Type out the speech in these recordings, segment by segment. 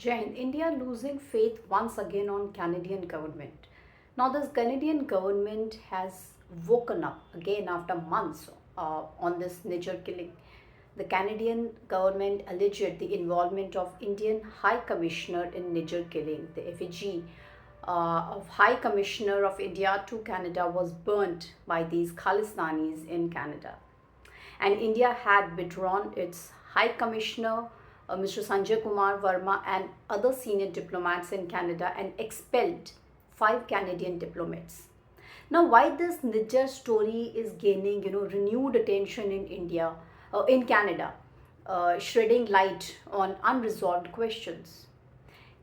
Jain, India losing faith once again on Canadian government. Now this Canadian government has woken up again after months on this Nijjar killing. The Canadian government alleged the involvement of Indian High Commissioner in Nijjar killing. The effigy of High Commissioner of India to Canada was burnt by these Khalistanis in Canada, and India had withdrawn its High Commissioner, Mr. Sanjay Kumar, Verma, and other senior diplomats in Canada and expelled 5 Canadian diplomats. Now, why this Nijjar story is gaining, renewed attention in India, in Canada, shedding light on unresolved questions.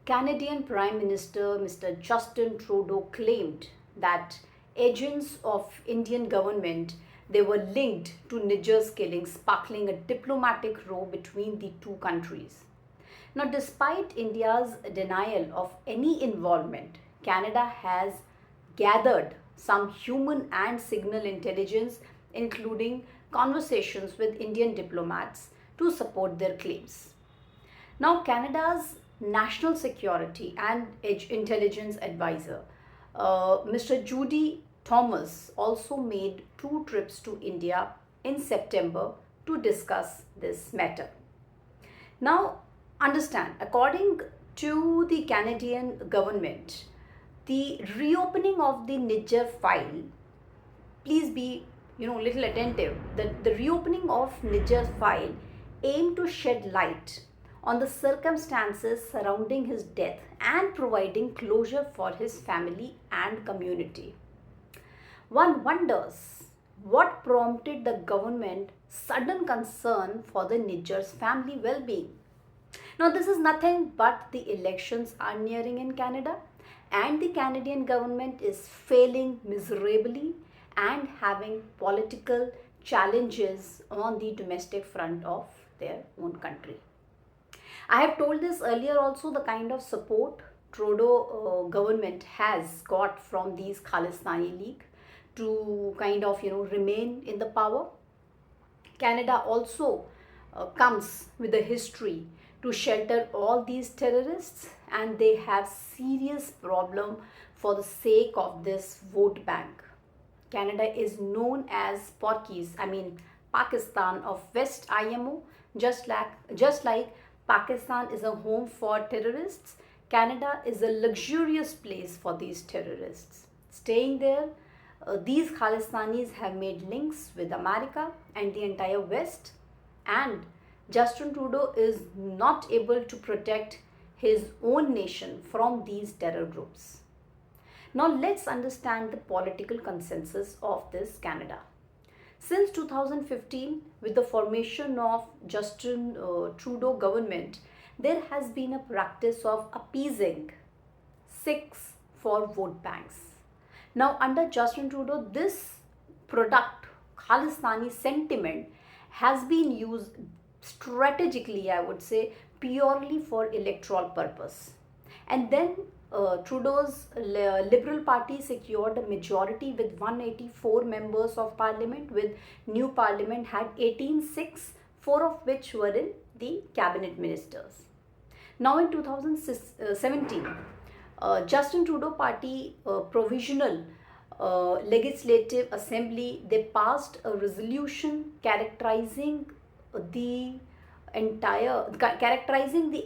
Canadian Prime Minister Mr. Justin Trudeau claimed that agents of Indian government they were linked to Nijjar's killing, sparkling a diplomatic row between the two countries. Now, despite India's denial of any involvement, Canada has gathered some human and signal intelligence, including conversations with Indian diplomats, to support their claims. Now, Canada's National Security and Intelligence Advisor, Mr. Judy Thomas, also made 2 trips to India in September to discuss this matter. Now, understand, according to the Canadian government, the reopening of the Nijjar file, please be little attentive, that the reopening of Nijjar's file aimed to shed light on the circumstances surrounding his death and providing closure for his family and community. One wonders what prompted the government sudden concern for the Nijjar's family well-being. Now, this is nothing but the elections are nearing in Canada, and the Canadian government is failing miserably and having political challenges on the domestic front of their own country. I have told this earlier also, the kind of support Trudeau government has got from these Khalistani League to kind of remain in the power. Canada also comes with a history to shelter all these terrorists, and they have serious problem for the sake of this vote bank. Canada is known as Pakistan of West IMO, just like Pakistan is a home for terrorists. Canada is a luxurious place for these terrorists. Staying there, these Khalistanis have made links with America and the entire West, and Justin Trudeau is not able to protect his own nation from these terror groups. Now, let's understand the political consensus of this Canada. Since 2015, with the formation of Justin Trudeau government, there has been a practice of appeasing Sikhs for vote banks. Now, under Justin Trudeau, this product, Khalistani sentiment, has been used strategically, I would say, purely for electoral purpose. And then Trudeau's Liberal Party secured a majority with 184 members of parliament, with new parliament had 18 Sikhs, 4 of which were in the cabinet ministers. Now in 2017, Justin Trudeau Party Provisional Legislative Assembly, they passed a resolution characterizing the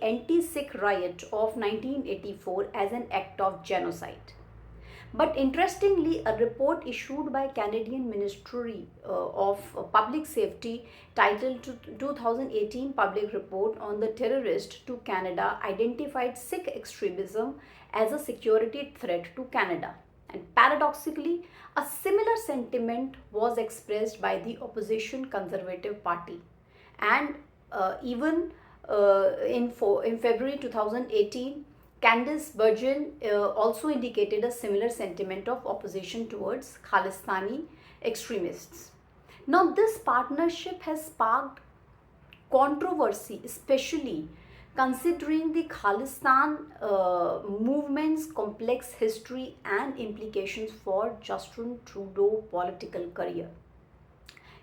anti-Sikh riot of 1984 as an act of genocide. But interestingly, a report issued by Canadian Ministry of Public Safety titled 2018 Public Report on the Terrorist to Canada identified Sikh extremism as a security threat to Canada. And paradoxically, a similar sentiment was expressed by the opposition Conservative Party. And even in February 2018, Candice Bergen also indicated a similar sentiment of opposition towards Khalistani extremists. Now, this partnership has sparked controversy, especially considering the Khalistan movement's complex history and implications for Justin Trudeau's political career.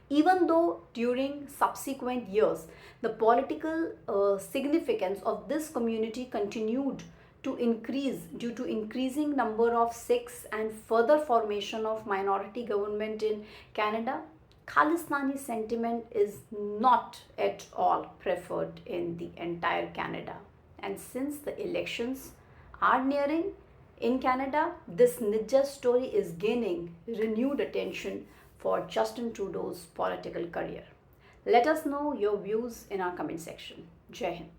even though during subsequent years the political significance of this community continued to increase due to increasing number of Sikhs and further formation of minority government in Canada, Khalistani sentiment is not at all preferred in the entire Canada. And since the elections are nearing in Canada, this Nijjar story is gaining renewed attention for Justin Trudeau's political career. Let us know your views in our comment section. Jai Hind.